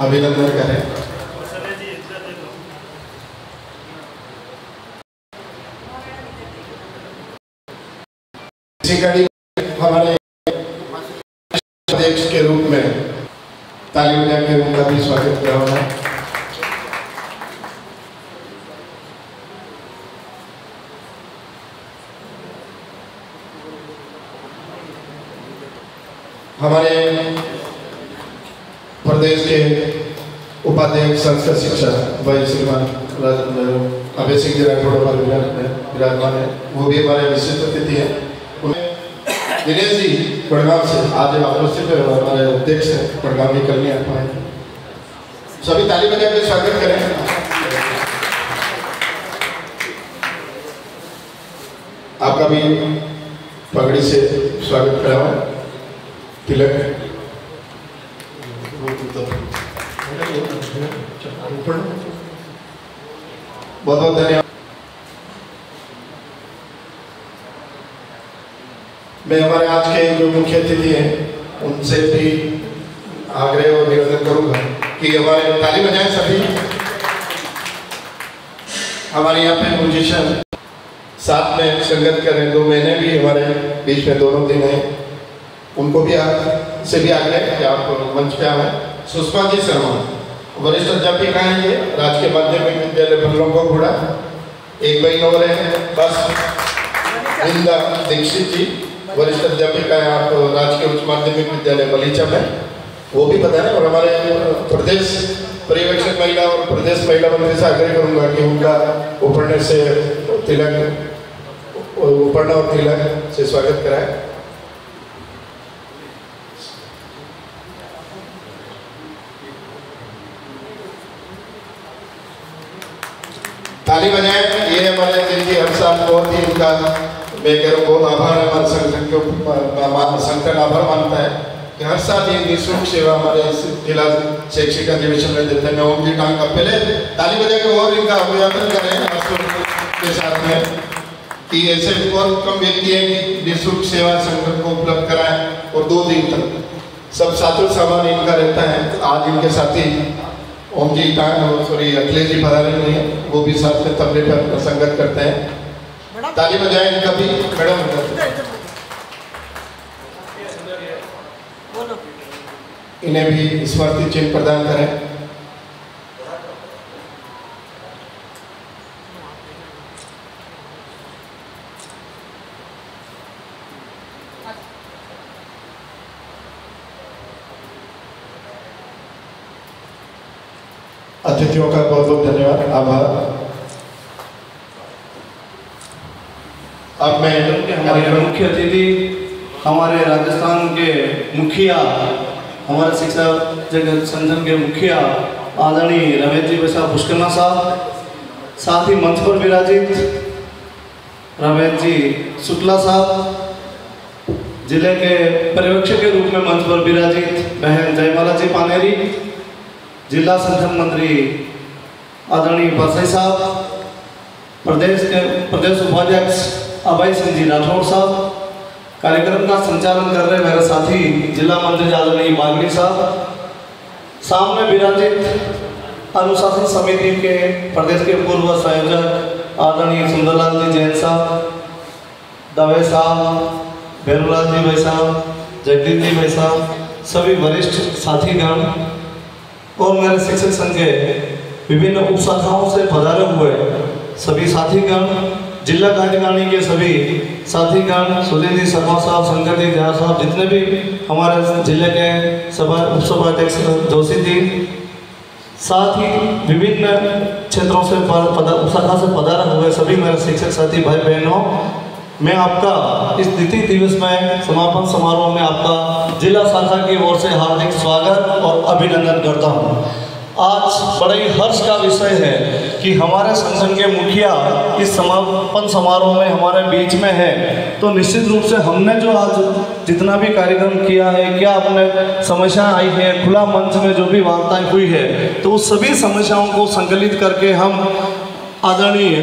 अभिनंदन करें। इसी कड़ी हमारे अध्यक्ष के रूप में ताली बजा के उनका भी स्वागत किया हुआ है। हमारे प्रदेश के उपाध्यक्ष संस्कृत शिक्षा भाई श्रीमान अभय सिंह जी राठौड़ विराजमान है, वो भी हमारे विशिष्ट अतिथि हैं। उन्हें दिनेश जी बड़गांव से आज उपस्थित है, हमारे अध्यक्ष हैं बड़गांव की कलनी आत्मा है। सभी ताली बजा के स्वागत करें। आपका भी पगड़ी से स्वागत करा हुआ तिलक बहुत बहुत धन्यवाद। मैं हमारे आज के जो मुख्य अतिथि हैं उनसे भी आग्रह और निवेदन करूंगा कि हमारे ताली बजाएं सभी। हमारे यहाँ पे म्यूजिशियन साथ में संगत करें, 2 महीने भी हमारे बीच में दोनों दिन हैं, उनको भी से भी आग्रह कि आप मंच पे आए। सुषमा जी शर्मा वरिष्ठ अध्यापिका हैं, ये राजकीय माध्यमिक विद्यालय भल्लोंगोगुड़ा। एक बहन और है बस वृंदा दीक्षित जी, वरिष्ठ अध्यापिका है आप राजकीय उच्च माध्यमिक विद्यालय बलीचा में, वो भी पता है। और हमारे प्रदेश पर्यवेक्षक महिला और प्रदेश महिला मंत्री से आग्रह करूंगा कि उनका उपर्ण से तिलक उपर्ण और तिलक से स्वागत कराए। ताली बजाएं। ये हमारे जिनकी हर साल बहुत ही उनका मैं कह रहा हूँ बहुत आभार है, हमारे संगठन आभार मानता है कि हर साल ये निःशुल्क सेवा हमारे इस जिला शैक्षिक अधिवेशन में देते हैं। मैं ओम जी टांग का पहले ताली बजा के और इनका अभिवादन करें के साथ में कि ऐसे और कम व्यक्ति हैं कि निःशुल्क सेवा संगठन को उपलब्ध कराएं और 2 दिन तक सब साथों सामान इनका रहता है। आज इनके साथी ओम जी टांग सॉरी अखिलेश जी पधारे नहीं है, वो भी साथ में तबले पर संगत करते हैं। ताली बजाएं इनका भी। मैडम इन्हें भी स्मृति चिन्ह प्रदान करें। अतिथियों का बहुत बहुत धन्यवाद, आभार। अब मैं हमारे मुख्य अतिथि हमारे राजस्थान के मुखिया, हमारे शिक्षा जगत संगठन के मुखिया आदरणीय रमेश जी वैसा पुष्करना साहब, साथ ही मंच पर विराजित रमेश जी शुक्ला साहब, जिले के पर्यवेक्षक के रूप में मंच पर विराजित बहन जयमाला जी पानेरी, जिला संगठन मंत्री आदरणीय परसाई साहब, प्रदेश उपाध्यक्ष अभय सिंह जी राठौड़ साहब, कार्यक्रम का संचालन कर रहे मेरे साथी जिला मंत्री आदरणीय बागड़ी साहब, सामने विराजित अनुशासन समिति के प्रदेश के पूर्व संयोजक आदरणीय सुंदरलाल जी जैन साहब, दवे साहब, भैरूलाल जी भाई साहब, जगदीप जी भाई साहब, सभी वरिष्ठ साथीगण और मेरे शिक्षक संघ के विभिन्न उप शाखाओं से पधारे हुए सभी साथीगण, जिला कार्यकारिणी के सभी साथीगण, सुधीर जी शर्मा साहब, शंकर जी झा साहब, जितने भी हमारे जिले के उप सभाध्यक्ष जोशी जी, साथ ही विभिन्न क्षेत्रों से उप शाखा से पधारे हुए सभी मेरे शिक्षक साथी भाई बहनों, मैं आपका इस द्वितीय दिवस में समापन समारोह में आपका जिला शाखा की ओर से हार्दिक स्वागत और अभिनंदन करता हूं। आज बड़े ही हर्ष का विषय है कि हमारे संगठन के मुखिया इस समापन समारोह में हमारे बीच में है। तो निश्चित रूप से हमने जो आज जितना भी कार्यक्रम किया है, क्या अपने समस्याएं आई है, खुला मंच में जो भी वार्ताएं हुई है, तो उस सभी समस्याओं को संकलित करके हम आदरणीय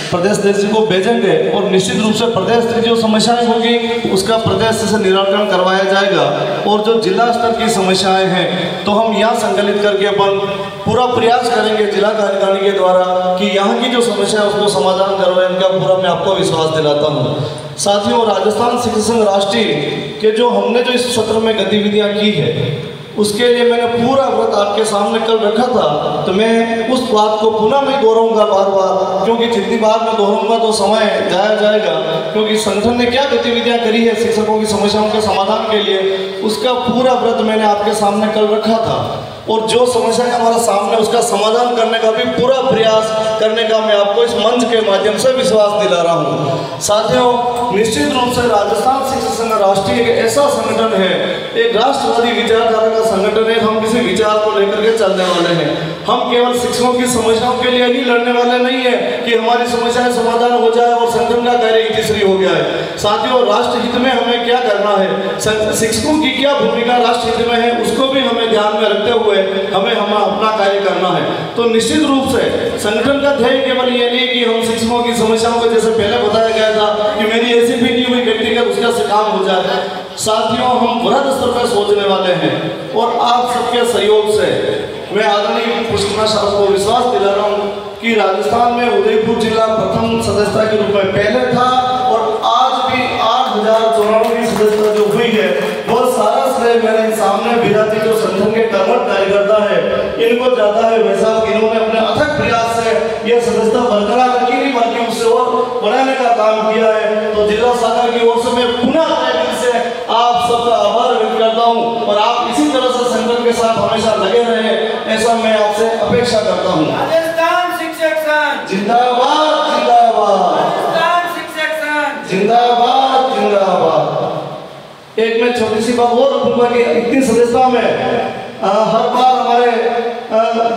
प्रदेश अध्यक्ष को भेजेंगे और निश्चित रूप से प्रदेश की जो समस्याएं होगी उसका प्रदेश से निराकरण करवाया जाएगा। और जो जिला स्तर की समस्याएं हैं तो हम यहाँ संकलित करके अपन पूरा प्रयास करेंगे जिला कार्यकारिणी के द्वारा कि यहाँ की जो समस्या है उसको समाधान करवाएं। इनका पूरा मैं आपको विश्वास दिलाता हूँ। साथियों, राजस्थान शिक्षक संघ राष्ट्रीय के जो हमने जो इस सत्र में गतिविधियाँ की है उसके लिए मैंने पूरा व्रत आपके सामने कल रखा था। तो मैं उस बात को पुनः मैं दोहराऊंगा बार बार, क्योंकि जितनी बार मैं दोहराऊंगा तो समय जाया जाएगा। क्योंकि संगठन ने क्या गतिविधियां करी है शिक्षकों की समस्याओं के समाधान के लिए, उसका पूरा व्रत मैंने आपके सामने कल रखा था। और जो समस्या है हमारा सामने उसका समाधान करने का भी पूरा प्रयास करने का मैं आपको इस मंच के माध्यम से विश्वास दिला रहा हूँ। साथियों, निश्चित रूप से राजस्थान शिक्षक संघ राष्ट्रीय एक ऐसा संगठन है, एक राष्ट्रवादी विचारधारा का संगठन है। हम किसी विचार को लेकर के चलने वाले हैं। हम केवल शिक्षकों की समस्याओं के लिए ही लड़ने वाले नहीं है कि हमारी समस्याएं समाधान हो जाए और संगठन का कार्य तीसरी हो गया है। साथियों, राष्ट्र हित में हमें क्या करना है, शिक्षकों की क्या भूमिका राष्ट्र हित में है, उसको भी हमें ध्यान में रखते हुए हमें अपना कार्य करना है। तो निश्चित रूप से संगठन का ध्येय केवल ये नहीं कि हम शिक्षकों की समस्याओं को, जैसे पहले बताया गया था कि मेरी ऐसी भी नहीं हुई व्यक्तिगत उसका से काम हो जाए। साथियों, हम वृहद स्तर पर सोचने वाले हैं और आप सबके सहयोग से मैं आदरणीय पुष्पना साहब को विश्वास दिला रहा हूँ कि राजस्थान में उदयपुर जिला प्रथम सदस्यता के रूप में पहले था और आज भी 8,094 की सदस्यता जो हुई है वो सारा श्रेय मेरे सामने विराजी जो संगठन के कर्मठ कार्यकर्ता है इनको जाता है। वैसा इन्होंने अपने अथक प्रयास से यह सदस्यता बरकरार रखी, नहीं बल्कि उससे और बढ़ाने का काम किया है। तो जिला शाखा की ओर से मैं पुनः से आप सबका आभार व्यक्त करता हूँ और आप इसी तरह से संगठन के साथ हमेशा लगे रहे, ऐसा मैं आपसे अपेक्षा करता हूँ। राजस्थान शिक्षक संघ जिंदाबाद, जिंदाबाद, राजस्थान शिक्षक संघ जिंदाबाद, जिंदाबाद। एक मैं छोटी सी बात और रखूंगा कि इतनी सदस्यता में हर बार हमारे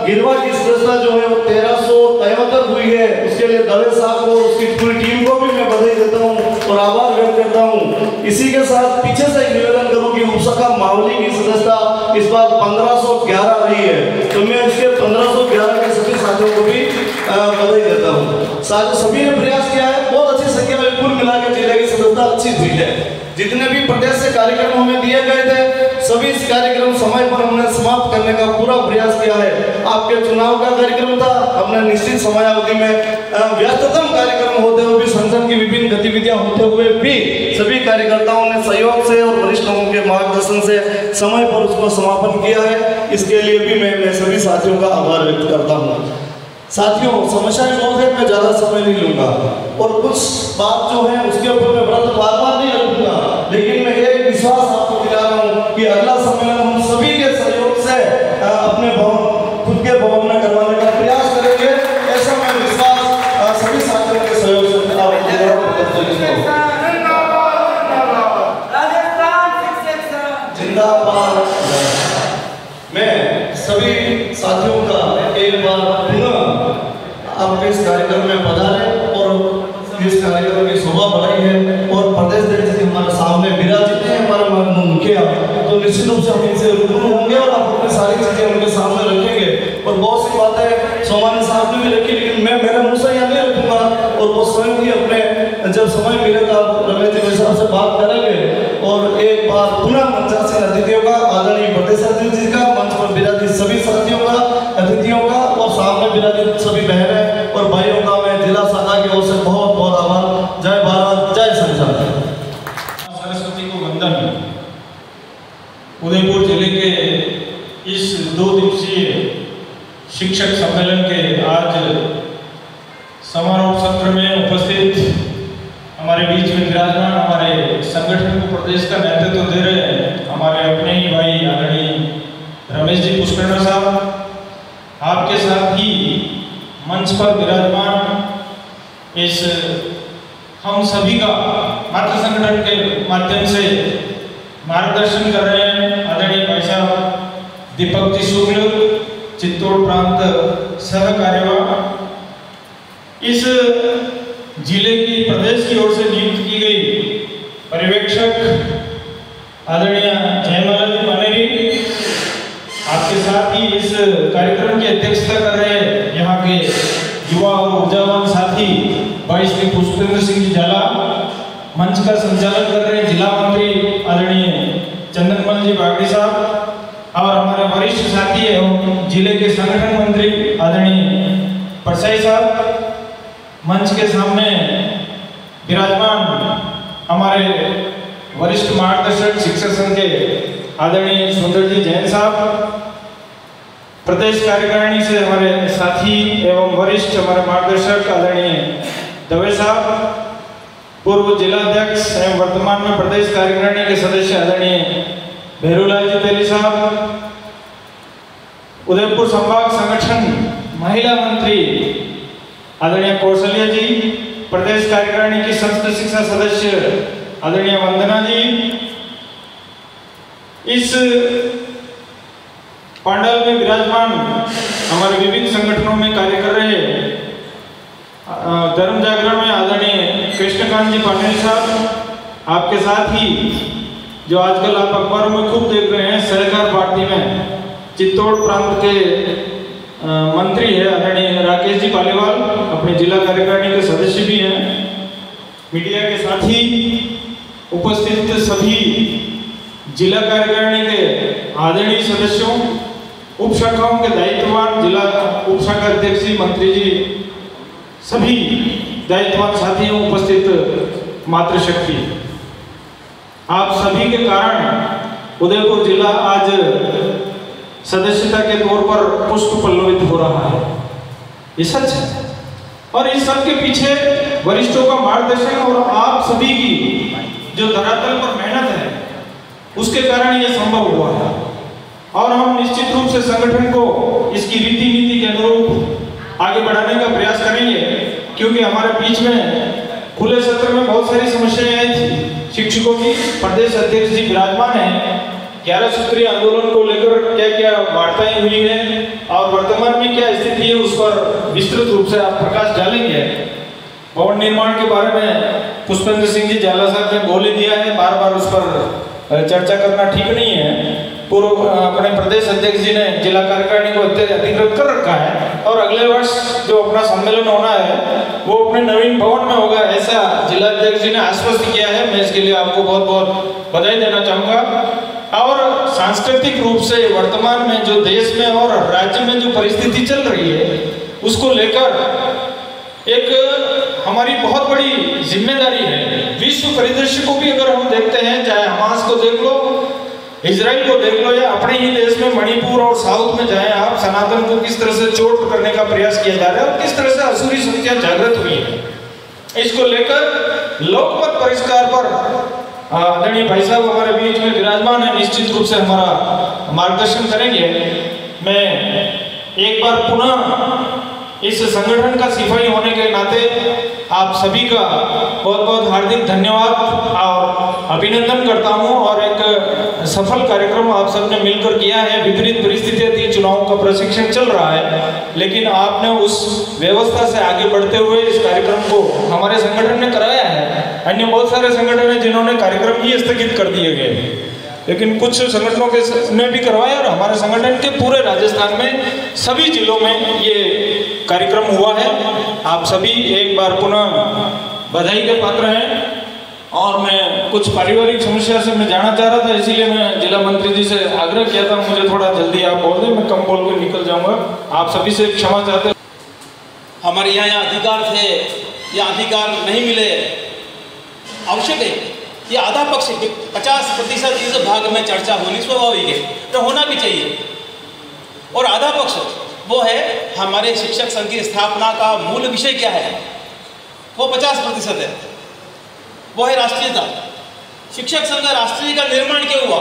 गिरवा की सदस्यता जो है वो 1373 हुई है। उसके लिए दवे साहब को और उसकी पूरी टीम को भी मैं बधाई देता हूँ और आभार व्यक्त करता हूँ। इसी के साथ पीछे से निवेदन करूँ कि उपशाखा मावली की सदस्यता इस बार 1511 रही है। तो मैं इसके 1511 के सभी साथियों को भी बधाई देता हूँ। सभी ने प्रयास किया है, बहुत अच्छी संख्या में कुल मिला के जिले की सदस्यता अच्छी हुई है। जितने भी प्रदेश से कार्यक्रम हमें दिए गए थे सभी इस कार्यक्रम समय पर हमने समाप्त करने का पूरा प्रयास किया है। आपके चुनाव का कार्यक्रम था, हमने निश्चित समयावधि में व्यस्ततम कार्यक्रम होते हुए भी, संगठन की विभिन्न गतिविधियां होते हुए भी सभी कार्यकर्ताओं ने सहयोग से और वरिष्ठ लोगों के मार्गदर्शन से समय पर उसको समापन किया है। इसके लिए भी मैं सभी साथियों का आभार व्यक्त करता हूँ। साथियों, समस्याएं बहुत है, मैं ज़्यादा समय नहीं लूँगा और कुछ बात जो है उसके ऊपर मैं व्रत बार बार नहीं रखूँगा, लेकिन मैं एक विश्वास आपको दिला रहा हूँ कि अगला सम्मेलन हम सभी के सहयोग से अपने भवन, खुद के भवन में करवाने का प्रयास करेंगे। ऐसा मैं विश्वास सभी साथियों के सहयोग से जिंदाबाद। मैं सभी साथियों का एक बार पुनः आपके इस कार्यक्रम में पधारे और इस कार्यक्रम की शोभा बढ़ाई है और प्रदेश अध्यक्ष हमारे सामने विराजित हैं, हमारे मुखिया, तो निश्चित रूप से हम इनसे रूबरू होंगे और आप अपनी सारी चीजें उनके सामने रखेंगे। और बहुत सी बातें सोमानी साहब ने भी रखी, लेकिन मैं मेरा मुँह से यहाँ नहीं रखूंगा और वो स्वयं ही अपने जब समय मिलेगा रमेश जी साहब से बात करेंगे। और एक बार पुनः मंचासीन अतिथियों का, आदरणीय प्रदेश अध्यक्ष जी का, मंच पर विराजित सभी साथियों का, अतिथियों का और सामने विराजित सभी बहनें और भाइयों का मैं जिला शाखा की ओर से बहुत बहुत आभार। जय भारत, जय संविधान। सरस्वती को वंदन। उदयपुर जिले के इस 2 दिवसीय शिक्षक सम्मेलन के आज समारोह सत्र में उपस्थित हमारे बीच में विराजमान, हमारे संगठन को प्रदेश का नेतृत्व दे रहे हैं हमारे अपने ही भाई आदरणीय रमेश जी पुष्करणा साहब, आपके साथ ही मंच पर विराजमान इस हम सभी का मातृ संगठन के माध्यम से मार्गदर्शन कर रहे हैं आदरणीय भाई साहब दीपक जी शुक्ल, चित्तौड़ प्रांत सह कार्यवाह। इस जिले की प्रदेश की ओर से नियुक्त की गई पर्यवेक्षक आदरणीय जयमाला जी मानेरी, आपके साथ ही इस कार्यक्रम की अध्यक्षता कर रहे हैं यहाँ के युवा और ऊर्जावान साथी भाई श्री पुष्पेंद्र सिंह जी जाला, मंच का संचालन कर रहे हैं जिला मंत्री आदरणीय चंदनमल जी बागड़ी साहब, और हमारे वरिष्ठ साथी एवं जिले के संगठन मंत्री आदरणीय परसाई साहब। मंच के सामने विराजमान हमारे वरिष्ठ मार्गदर्शक शिक्षक संघ के आदरणीय सुंदर जी जैन साहब, प्रदेश कार्यकारिणी से हमारे साथी एवं वरिष्ठ हमारे मार्गदर्शक आदरणीय दवे साहब, पूर्व जिलाध्यक्ष एवं वर्तमान में प्रदेश कार्यकारिणी के सदस्य आदरणीय भैरूलाल जी तेली साहब, उदयपुर संभाग संगठन महिला मंत्री आदरणीय कौशल्या जी, प्रदेश कार्यकारिणी की संस्कृत शिक्षा सदस्य आदरणीय वंदना जी, इस पंडाल में विराजमान हमारे विभिन्न संगठनों में कार्य कर रहे धर्म जागरण में आदरणीय कृष्णकांत जी पाटिल साहब, आपके साथ ही जो आजकल आप अखबारों में खूब देख रहे हैं सहकार पार्टी में चित्तौड़ प्रांत के मंत्री है आदरणीय राकेश जी पालीवाल, अपने जिला कार्यकारिणी के सदस्य भी हैं। मीडिया के साथ ही उपस्थित सभी जिला कार्यकारिणी के आदरणीय सदस्यों, उप शाखाओं के दायित्ववान जिला उप शाखा अध्यक्ष जी, मंत्री जी, सभी दायित्ववान साथियों, उपस्थित मातृशक्ति, आप सभी के कारण उदयपुर जिला आज सदस्यता के तौर पर पुष्प पल्लवित हो रहा है। ये सच है और इस सब के पीछे वरिष्ठों का मार्गदर्शन और आप सभी की जो धरातल पर मेहनत है उसके कारण ये संभव हुआ है। और हम निश्चित रूप से संगठन को इसकी रीति नीति के अनुरूप आगे बढ़ाने का प्रयास करेंगे, क्योंकि हमारे बीच में खुले सत्र में बहुत सारी समस्याएं आई थी। शिक्षकों की प्रदेश अध्यक्ष जी विराजमान हैं, 11 सूत्रीय आंदोलन को लेकर क्या क्या वार्ताएं हुई हैं और वर्तमान में क्या स्थिति है उस पर विस्तृत रूप से आप प्रकाश डालेंगे। भवन निर्माण के बारे में पुष्पेंद्र सिंह जी जाला साहब ने बोल ही दिया है, बार बार उस पर चर्चा करना ठीक नहीं है। पूर्व अपने प्रदेश अध्यक्ष जी ने जिला कार्यकारिणी को अधिकृत कर रखा है और अगले वर्ष जो अपना सम्मेलन होना है वो अपने नवीन भवन में होगा, ऐसा जिला अध्यक्ष जी ने आश्वस्त किया है। मैं इसके लिए आपको बहुत बहुत बधाई देना चाहूँगा। और सांस्कृतिक रूप से वर्तमान में जो देश में और राज्य में जो परिस्थिति चल रही है उसको लेकर एक हमारी बहुत बड़ी जिम्मेदारी है। विश्व परिदृश्य को भी अगर हम देखते हैं, चाहे हमास को देख लो, इजराइल को देख लो, या अपने ही देश में मणिपुर और साउथ में जाएं आप, सनातन को किस तरह से चोट करने का प्रयास किया जा रहा है और किस तरह से असुरी शक्तियां जागृत हुई है। इसको लेकर लोकमत परिष्कार पर आदरणीय भाई साहब हमारे बीच में विराजमान है, निश्चित रूप से हमारा मार्गदर्शन करेंगे। मैं एक बार पुनः इस संगठन का सिपाही होने के नाते आप सभी का बहुत बहुत हार्दिक धन्यवाद और अभिनंदन करता हूं। और एक सफल कार्यक्रम आप सबने मिलकर किया है। विपरीत परिस्थितियां थी, चुनावों का प्रशिक्षण चल रहा है, लेकिन आपने उस व्यवस्था से आगे बढ़ते हुए इस कार्यक्रम को हमारे संगठन ने कराया है। अन्य बहुत सारे संगठन हैं जिन्होंने कार्यक्रम ही स्थगित कर दिए गए, लेकिन कुछ संगठनों के ने भी करवाया और हमारे संगठन के पूरे राजस्थान में सभी जिलों में ये कार्यक्रम हुआ है। आप सभी एक बार पुनः बधाई के पात्र हैं। और मैं कुछ पारिवारिक समस्या से मैं जाना चाह रहा था, इसीलिए मैं जिला मंत्री जी से आग्रह किया था मुझे थोड़ा जल्दी आप बोल दें, मैं कम बोल के निकल जाऊंगा। आप सभी से क्षमा चाहते। हमारे यहाँ अधिकार थे या अधिकार नहीं मिले, आवश्यक है ये आधा पक्ष 50% इस भाग में चर्चा होनी स्वाभाविक है, तो होना भी चाहिए। और आधा पक्ष वो है हमारे शिक्षक संघ की स्थापना का मूल विषय क्या है, वो 50% है, वो है राष्ट्रीयता। शिक्षक संघ राष्ट्रीय का निर्माण क्यों हुआ?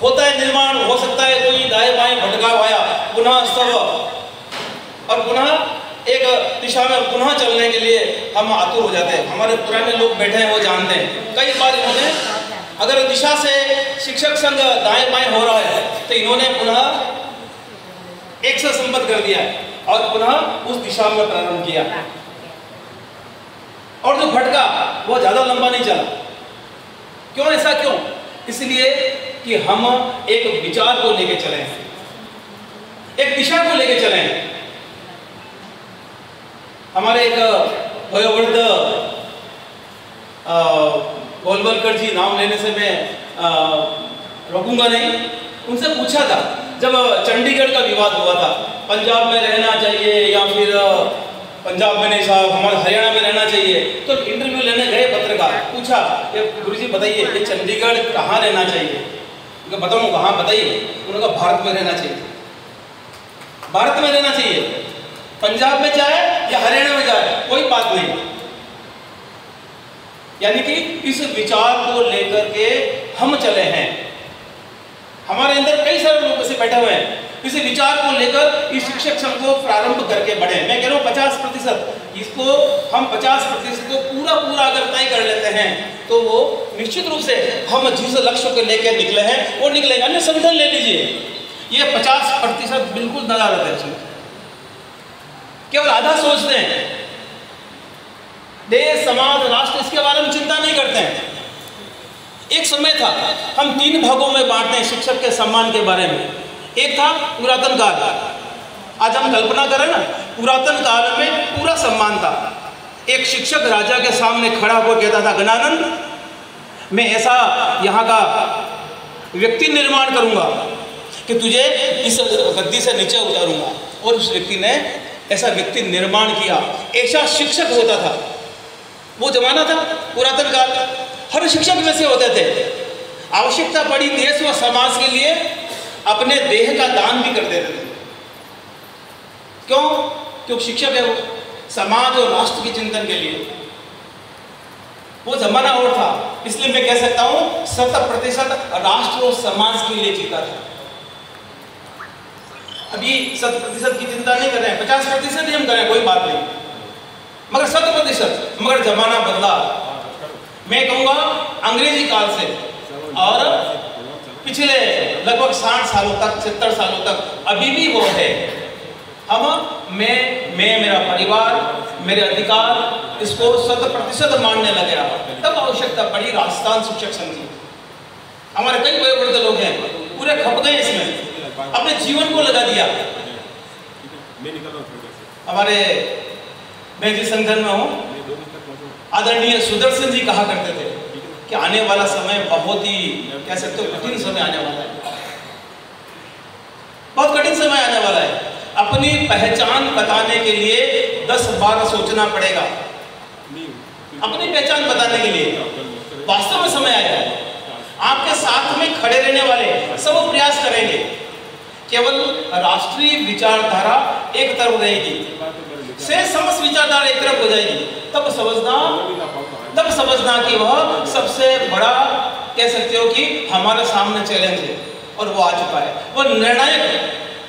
होता है निर्माण, हो सकता है कोई दाएं बाएं भटकाव आया, पुनः सब और पुनः एक दिशा में पुनः चलने के लिए हम आतुर हो जाते हैं। हमारे पुराने लोग बैठे हैं, वो जानते हैं। कई बार इन्होंने अगर दिशा से शिक्षक संघ दाएं बाएं हो रहा है तो इन्होंने पुनः एक से संबद्ध कर दिया है और पुनः उस दिशा में प्रारंभ किया। और जो भटका वो ज्यादा लंबा नहीं चला। क्यों ऐसा क्यों? इसलिए कि हम एक विचार को लेके चले हैं, एक दिशा को लेके चले हैं। हमारे एक वयोवृद्ध गोलवलकर जी, नाम लेने से मैं रोकूंगा नहीं, उनसे पूछा था जब चंडीगढ़ का विवाद हुआ था, पंजाब में रहना चाहिए या फिर पंजाब में नहीं साहब हमारे हरियाणा में रहना चाहिए, तो इंटरव्यू लेने गए पत्रकार, पूछा कि गुरुजी बताइए ये चंडीगढ़ कहाँ रहना चाहिए? उनको बताऊँ कहाँ, बताइए। उन्होंने कहा भारत में रहना चाहिए, भारत में रहना चाहिए, पंजाब में जाए या हरियाणा में जाए कोई बात नहीं। यानी कि इस विचार को लेकर के हम चले हैं। हमारे अंदर कई सारे लोग ऐसे बैठे हुए हैं, इसी विचार को लेकर इस शिक्षक संघ को प्रारंभ करके बढ़े। मैं कह रहा हूँ 50%, इसको हम 50% को पूरा अगर तय कर लेते हैं तो वो निश्चित रूप से हम जिस लक्ष्य को लेकर निकले हैं वो निकलेंगे। अन्य संगठन ले लीजिए, ये 50% बिल्कुल नदारत है, इसमें केवल आधा सोचते हैं। देश, समाज, राष्ट्र इसके बारे में चिंता नहीं करते हैं। एक समय था, हम 3 भागों में बांटते हैं शिक्षक के सम्मान के बारे में। एक था पुरातन काल, आज हम कल्पना करें ना, पुरातन काल में पूरा सम्मान था। एक शिक्षक राजा के सामने खड़ा होकर कहता था, गणानंद मैं ऐसा यहाँ का व्यक्ति निर्माण करूंगा कि तुझे इस गद्दी से नीचे उतारूंगा। और उस व्यक्ति ने ऐसा व्यक्ति निर्माण किया, ऐसा शिक्षक होता था। वो जमाना था पुरातन काल, हर शिक्षक वैसे होते थे। आवश्यकता पड़ी देश व समाज के लिए अपने देह का दान भी कर देते थे। क्यों? क्योंकि शिक्षक है वो, समाज और राष्ट्र के चिंतन के लिए। वो जमाना और था, इसलिए मैं कह सकता हूं 100% राष्ट्र और समाज के लिए जीता था। अभी 100% की चिंता नहीं कर रहे हैं, 50% ही हम करें, कोई बात नहीं, मगर 100%। मगर जमाना बदला, मैं कहूंगा अंग्रेजी काल से और पिछले लगभग 60 सालों तक, 70 सालों तक अभी भी वो है। हम मैं मेरा परिवार, मेरे अधिकार, इसको 100% मानने लगे। तब आवश्यकता पड़ी राजस्थान शिक्षक संघ की। हमारे कई वयोवृद्ध लोग हैं, पूरे खप गए इसमें, अपने जीवन को लगा दिया। हमारे मैं जिस संगठन में हूँ, आदरणीय सुदर्शन जी कहा करते थे कि आने वाला समय बहुत ही, कह सकते हो, कठिन समय आने वाला है, बहुत कठिन समय आने वाला है। अपनी पहचान बताने के लिए 10 बार सोचना पड़ेगा। अपनी पहचान बताने के लिए वास्तव में समय आएगा। आपके साथ में खड़े रहने वाले सब प्रयास करेंगे, केवल राष्ट्रीय विचारधारा एक तरफ रहेगी, से समस्त विचारधारा एक तरफ हो जाएगी। तब समझना कि वह सबसे बड़ा, कह सकते हो कि हमारे सामने चैलेंज है और वो आ चुका है। वो निर्णायक,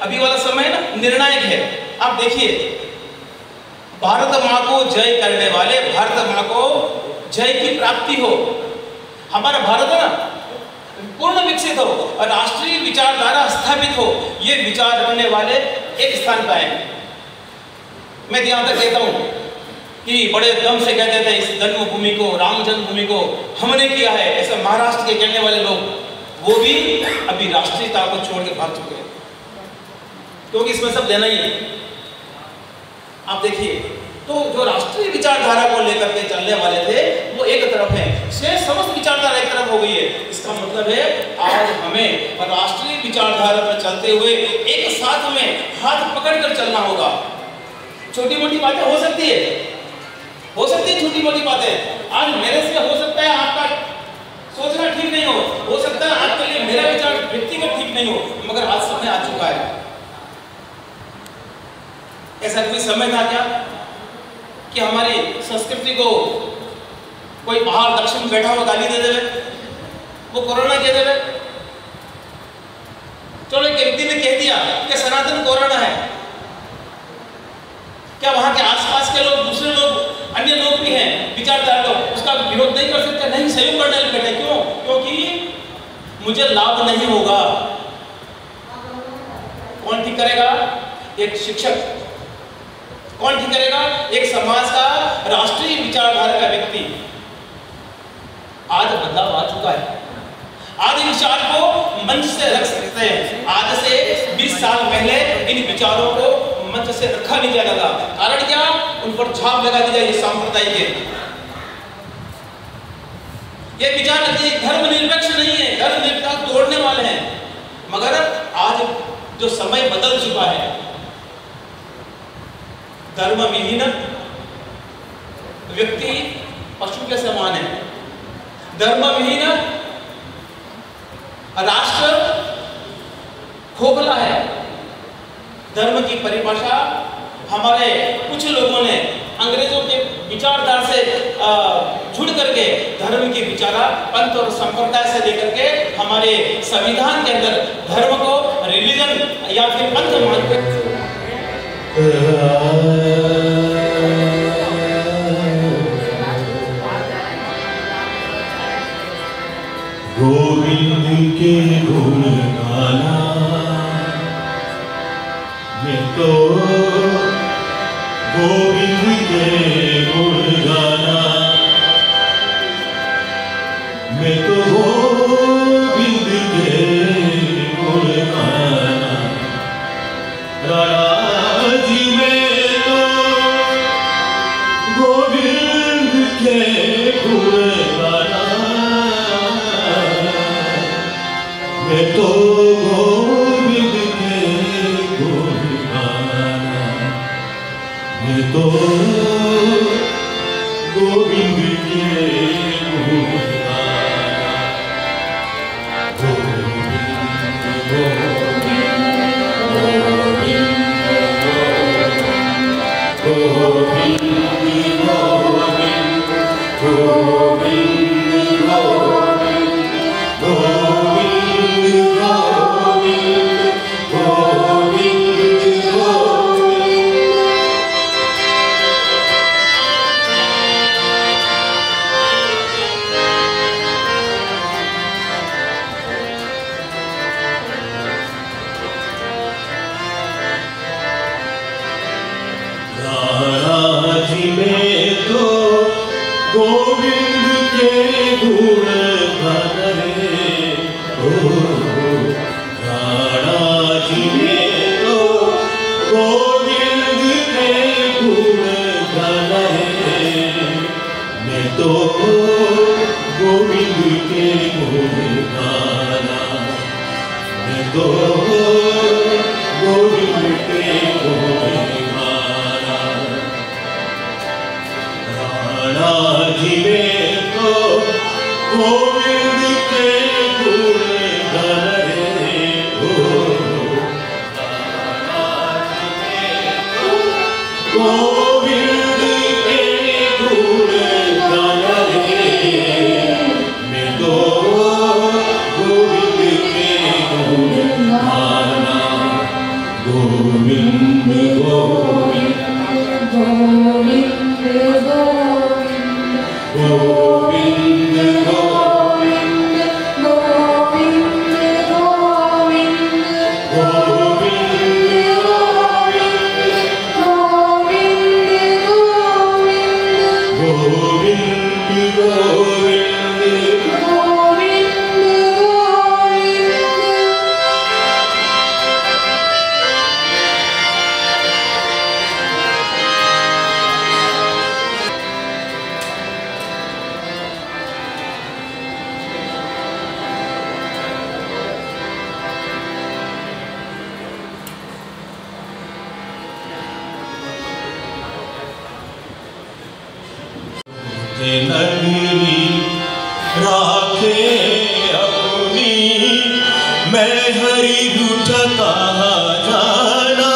अभी वाला समय ना निर्णायक है। आप देखिए, भारत माँ को जय करने वाले, भारत माँ को जय की प्राप्ति हो, हमारा भारत है ना पूर्ण विकसित हो और राष्ट्रीय विचारधारा स्थापित हो, ये विचार रखने वाले एक स्थान पर आए। मैं यहाँ तक कहता हूँ कि बड़े दम से कहते थे इस जन्मभूमि को, राम जन्मभूमि को हमने किया है, ऐसे महाराष्ट्र के कहने वाले लोग, वो भी अभी राष्ट्रीयता को छोड़ के भाग चुके हैं, क्योंकि इसमें सब लेना ही है। आप देखिए, तो जो राष्ट्रीय विचारधारा को लेकर के चलने वाले थे वो एक तरफ है, शेष समस्त विचारधारा एक तरफ हो गई है। इसका मतलब है आज हमें राष्ट्रीय विचारधारा पर चलते हुए एक साथ में हाथ पकड़कर चलना होगा। छोटी मोटी बातें हो सकती है, छोटी मोटी बातें आज मेरे से हो सकता है, आपका सोचना ठीक नहीं हो सकता है आपके लिए मेरा विचार व्यक्तिगत ठीक नहीं हो, मगर आज समय आ चुका है। ऐसा कोई समय था क्या कि हमारी संस्कृति को कोई बाहर दक्षिण बैठा हुआ गाली दे देवे, वो कोरोना कह देवे? चलो एक व्यक्ति ने कह दिया कि सनातन कोरोना है, क्या वहाँ के आसपास के लोग, दूसरे लोग, अन्य लोग भी हैं विचारधारा लोग, उसका विरोध नहीं कर सकते? नहीं, सहयोग करने लगे। क्यों? क्योंकि मुझे लाभ नहीं होगा। कौन ठीक करेगा? एक शिक्षक। कौन ठीक करेगा? एक समाज का राष्ट्रीय विचारधारा का व्यक्ति। आज बदलाव आ चुका है। आज इन विचार को मंच से रख सकते हैं। आज से 20 साल पहले इन विचारों को मंच से रखा नहीं जाएगा। कारण क्या? उन पर छाप लगा दी जाए सांप्रदायिक। ये विचार धर्मनिरपेक्ष नहीं है, धर्मनिरपेक्षता तोड़ने वाले हैं। मगर आज जो समय बदल चुका है, धर्मविहीन व्यक्ति पशु के समान है। धर्मविहीन राष्ट्र खोखला है। धर्म की परिभाषा हमारे कुछ लोगों ने अंग्रेजों के विचारधारा से जुड़ करके धर्म की विचारा पंथ और संप्रदाय से लेकर के हमारे संविधान के अंदर धर्म को रिलीजन या फिर पंथ मानते। गोविंद के गुण गाना मैं तो, गोविंद के गुण गाना मैं तो, गोविंद के गुण गाना राणा जी में तो गोविंद के गुण गाना मैं तो, गोविंद के गुण गाना मैं तो, गोविंद के गुण गाना। गोविंद गोविंद गोविंद गोविंद गोविंद नगरी राखे अपनी मैं हरि रूठा कहाँ जाना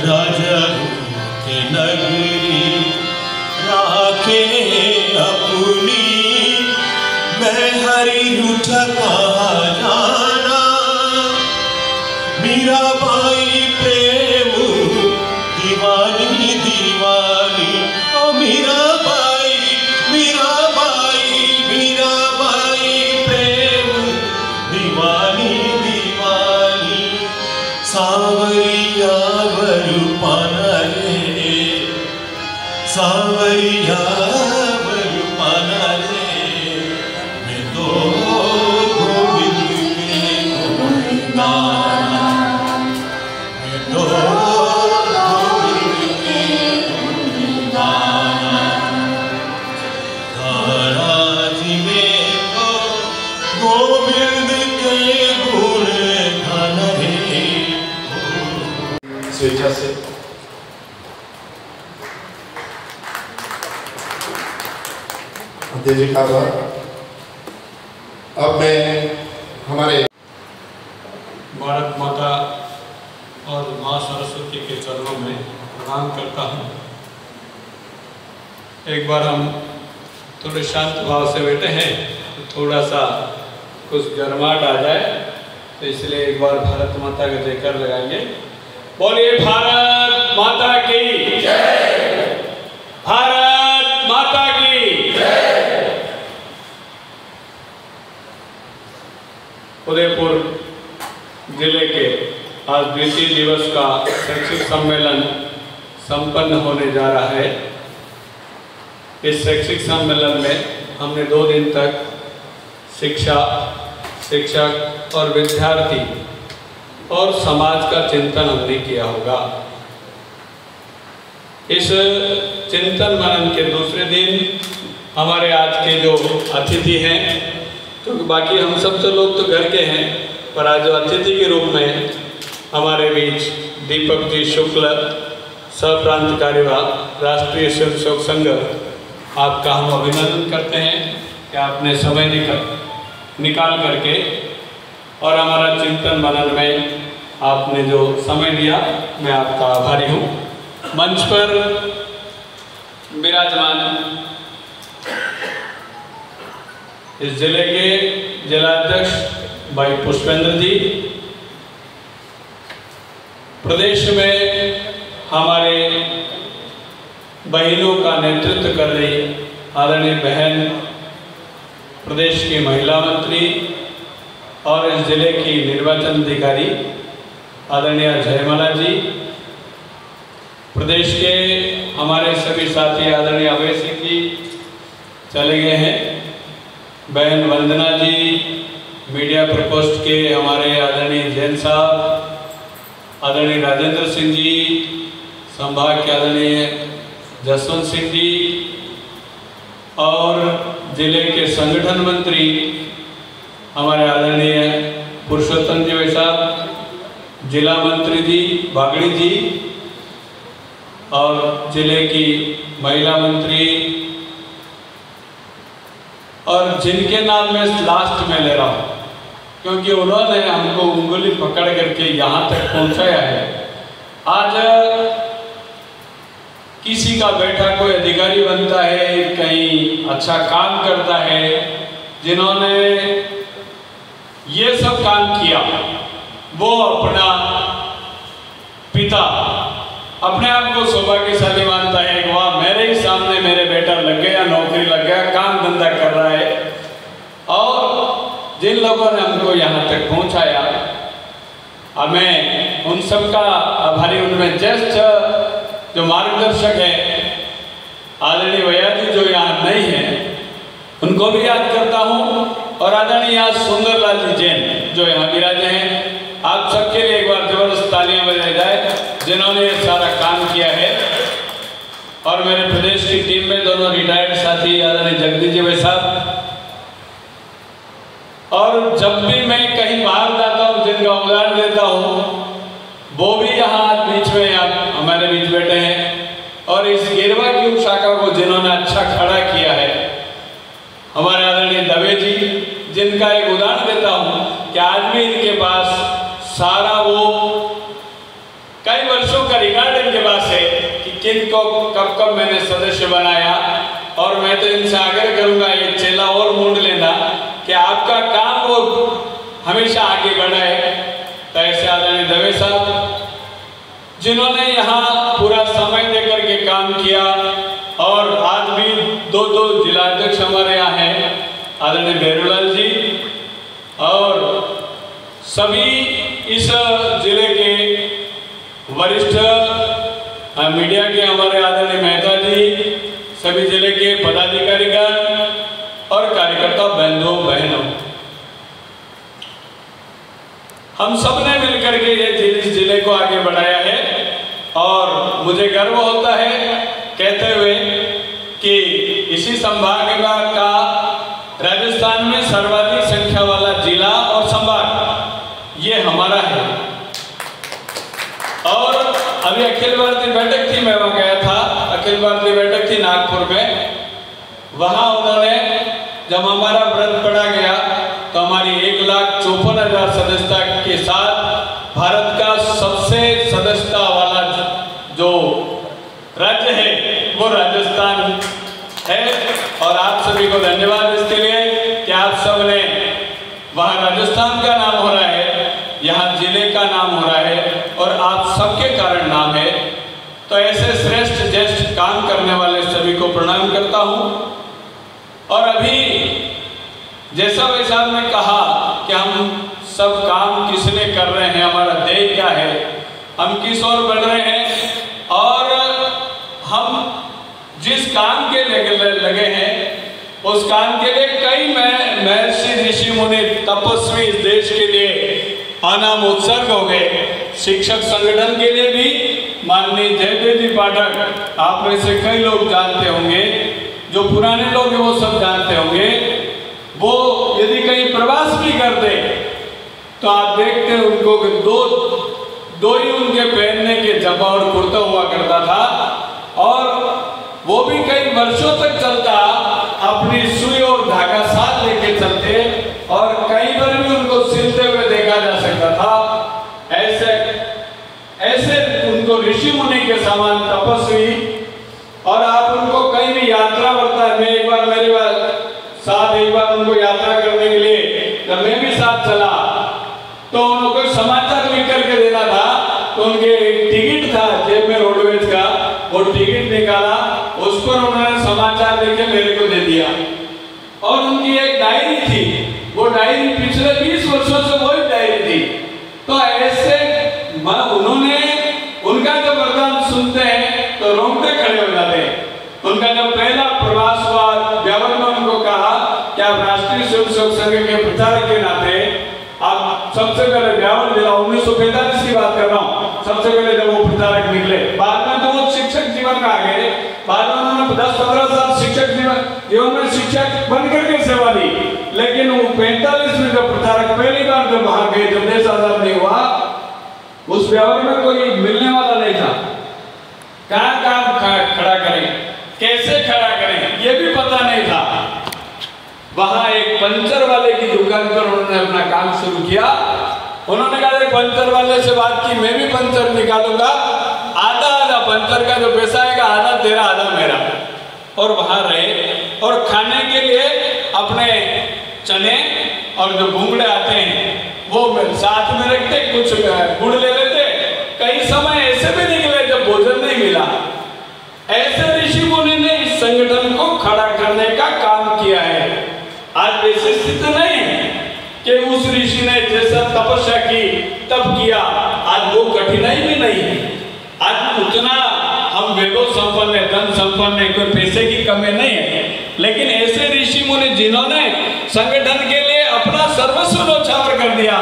राजा के नगरी राखे अपनी मैं हरि रूठा कहाँ जाना मीरा बाई प्रेम अध्यक्ष जी का आभार। अब मैं हमारे भारत माता और माँ सरस्वती के चरणों में प्रणाम करता हूँ। एक बार हम थोड़े शांत भाव से बैठे हैं तो थोड़ा सा कुछ गर्माहट आ जाए, तो इसलिए एक बार भारत माता का जयकार लगाएंगे। बोलिए भारत माता की जय, भारत माता की जय। उदयपुर जिले के आज द्वितीय दिवस का शैक्षिक सम्मेलन संपन्न होने जा रहा है। इस शैक्षिक सम्मेलन में हमने 2 दिन तक शिक्षा, शिक्षक और विद्यार्थी और समाज का चिंतन हमने किया होगा। इस चिंतन मनन के दूसरे दिन हमारे आज के जो अतिथि हैं, क्योंकि बाकी हम सब तो लोग तो घर के हैं, पर आज जो अतिथि के रूप में हमारे बीच दीपक जी शुक्ल, सह प्रांत कार्यवाह, राष्ट्रीय स्वयंसेवक संघ, आपका हम अभिनंदन करते हैं कि आपने समय निकाल करके और हमारा चिंतन मनन में आपने जो समय दिया, मैं आपका आभारी हूँ। मंच पर विराजमान इस जिले के जिलाध्यक्ष भाई पुष्पेंद्र जी, प्रदेश में हमारे बहनों का नेतृत्व कर रही आदरणीय बहन प्रदेश की महिला मंत्री और इस जिले की निर्वाचन अधिकारी आदरणीय जयमाला जी, प्रदेश के हमारे सभी साथी आदरणीय अभय सिंह जी चले गए हैं, बहन वंदना जी, मीडिया प्रकोष्ठ के हमारे आदरणीय जैन साहब, आदरणीय राजेंद्र सिंह जी, संभाग के आदरणीय जसवंत सिंह जी और जिले के संगठन मंत्री हमारे आदरणीय पुरुषोत्तम जी साहब, जिला मंत्री जी बागड़ी जी और जिले की महिला मंत्री, और जिनके नाम मैं लास्ट में ले रहा हूँ क्योंकि उन्होंने हमको उंगली पकड़ करके यहाँ तक पहुँचाया है। आज किसी का बेटा कोई अधिकारी बनता है, कहीं अच्छा काम करता है, जिन्होंने ये सब काम किया, वो अपना पिता अपने आप को सौभाग्यशाली मानता है कि वाह, मेरे ही सामने मेरे बेटा लग गया, नौकरी लग गया, काम धंधा कर रहा है। और जिन लोगों ने हमको यहाँ तक पहुँचाया, हमें उन सब का आभारी। उनमें ज्येष्ठ जो मार्गदर्शक है आदरणीय भैया जी जो यहाँ नहीं है, उनको भी याद करता हूँ, और आदरणीय यहाँ सुंदरलाल जी जैन जो यहाँ विराजे हैं। आप सबके लिए एक बार जबरदस्त तालियां बजाई जाए जिन्होंने ये सारा काम किया है। और मेरे प्रदेश की टीम में दोनों रिटायर्ड साथी आदरणीय जगदीश जी भाई साहब, और जब भी मैं कहीं बाहर जाता हूँ जिनका उदाहरण देता हूँ, वो भी यहाँ बीच में हमारे बीच बैठे हैं। और इस गिरवा की शाखा को जिन्होंने अच्छा खड़ा किया है, हमारे आदरणीय दवे जी, जिनका एक उदाहरण देता हूँ कि आज भी इनके पास सारा वो कई वर्षों का रिकॉर्ड इनके पास है कि किन को कब कब मैंने सदस्य बनाया। और मैं तो इनसे आग्रह करूंगा ये चेला और मूड लेना कि आपका काम वो हमेशा आगे बढ़ाए। तो ऐसे आदरणीय दवे साहब जिन्होंने यहाँ पूरा समय देकर के काम किया, और आज भी दो जिलाध्यक्ष हमारे यहाँ हैं, आदरणीय बेरूलाल जी, और सभी इस जिले के वरिष्ठ मीडिया के हमारे आदरणीय मेहता जी, सभी जिले के पदाधिकारीगण और कार्यकर्ता बहनों, हम सब ने मिलकर के ये जिले को आगे बढ़ाया है। और मुझे गर्व होता है कहते हुए कि इसी संभाग का राजस्थान में सर्वाधिक संख्या वाला जिला और संभाग ये हमारा है। और अभी अखिल भारतीय बैठक थी, मैं वहां गया था, अखिल भारतीय बैठक थी नागपुर में, वहाँ उन्होंने जब हमारा व्रत पढ़ा गया तो हमारी 1,54,000 सदस्यता के साथ भारत का सबसे सदस्यता वाला जो राज्य है वो राजस्थान है। और आप सभी को धन्यवाद इसके लिए कि आप सब ने, वहाँ राजस्थान का नाम हो रहा है, यहाँ जिले का नाम हो रहा है और आप सबके कारण नाम है। तो ऐसे श्रेष्ठ ज्येष्ठ काम करने वाले सभी को प्रणाम करता हूँ। और अभी जैसा भाई साहब ने कहा कि हम सब काम किसने कर रहे हैं, हमारा ध्येय क्या है, हम किस ओर बढ़ रहे हैं और हम जिस काम के लिए लगे हैं उस काम के लिए कई महर्षि ऋषि मुनि तपस्वी इस देश के लिए अनाम उत्सर्ग हो गए। शिक्षक संगठन के लिए भी माननीय जयदेव पाठक, आप में से कई लोग जानते होंगे, जो पुराने लोग हैं वो सब जानते होंगे। वो यदि कहीं प्रवास भी करते तो आप देखते उनको कि दो ही उनके पहनने के जब्बा और कुर्ता हुआ करता था और वो भी कई वर्षों तक चलता, अपनी सुई और धागा साथ लेके चलते और कई बार भी उनको सिलते हुए देखा जा सकता था। ऐसे उनको ऋषि मुनि के समान तपस्वी, और आप उनको कहीं भी यात्रा करता है। मैं एक बार उनको यात्रा करने के लिए जब मैं भी साथ चला तो उनको समाचार लिख करके देना था, तो उनके एक टिकट था जेब में रोडवेज का, वो टिकट निकाला, उस पर उन्होंने समाचार लिख के मेरे को दे दिया। और उनकी एक डायरी थी, वो डायरी पिछले 20 वर्षों से वही डायरी थी। तो ऐसे उन्होंने, उनका जब वरदान सुनते हैं तो रोंगटे खड़े हो जाते हैं। उनका जब पहला प्रवास हुआ ब्यावर में उनको कहा कि आप राष्ट्रीय स्वयंसेवक संघ के प्रचारक के नाते आप सबसे पहले ब्यावर जिला 1945 की बात कर रहा हूँ, सबसे पहले जब वो प्रचारक निकले। बाद में तो वो शिक्षक जीवन में आ गए, बाद में उन्होंने 10-15 साल शिक्षक जीवन में शिक्षक बन करके सेवा दी। लेकिन वो 45 में जब प्रचारक पहली बार जब बाहर गए, जब देश आजाद नहीं हुआ, उस ब्यावर में कोई मिलने वाला नहीं था। कहाँ खड़ा करें, कैसे खड़ा करें, ये भी पता नहीं था। वहां एक पंचर वाले की दुकान पर उन्होंने अपना काम शुरू किया। उन्होंने कहा पंचर वाले से बात की, मैं भी पंचर निकालूंगा, आधा पंचर का जो पैसा आएगा आधा तेरा आधा मेरा। और वहां रहे और खाने के लिए अपने चने और जो घूंगड़े आते हैं वो साथ में रखते, कुछ गुड़ ले लेते। कई समय ऐसे भी निकले जब भोजन नहीं मिला। ऐसे ऋषि मुनि ने इस संगठन को खड़ा करने का काम किया है। आज वैसी स्थिति नहीं है कि उस ऋषि ने जैसा तपस्या की तब किया, आज वो कठिनाई भी नहीं है। आज उतना हम वैभव संपन्न है, धन संपन्न है, कोई पैसे की कमी नहीं है। लेकिन ऐसे ऋषि मुनि जिन्होंने संगठन के लिए अपना सर्वस्व न्यौछावर कर दिया,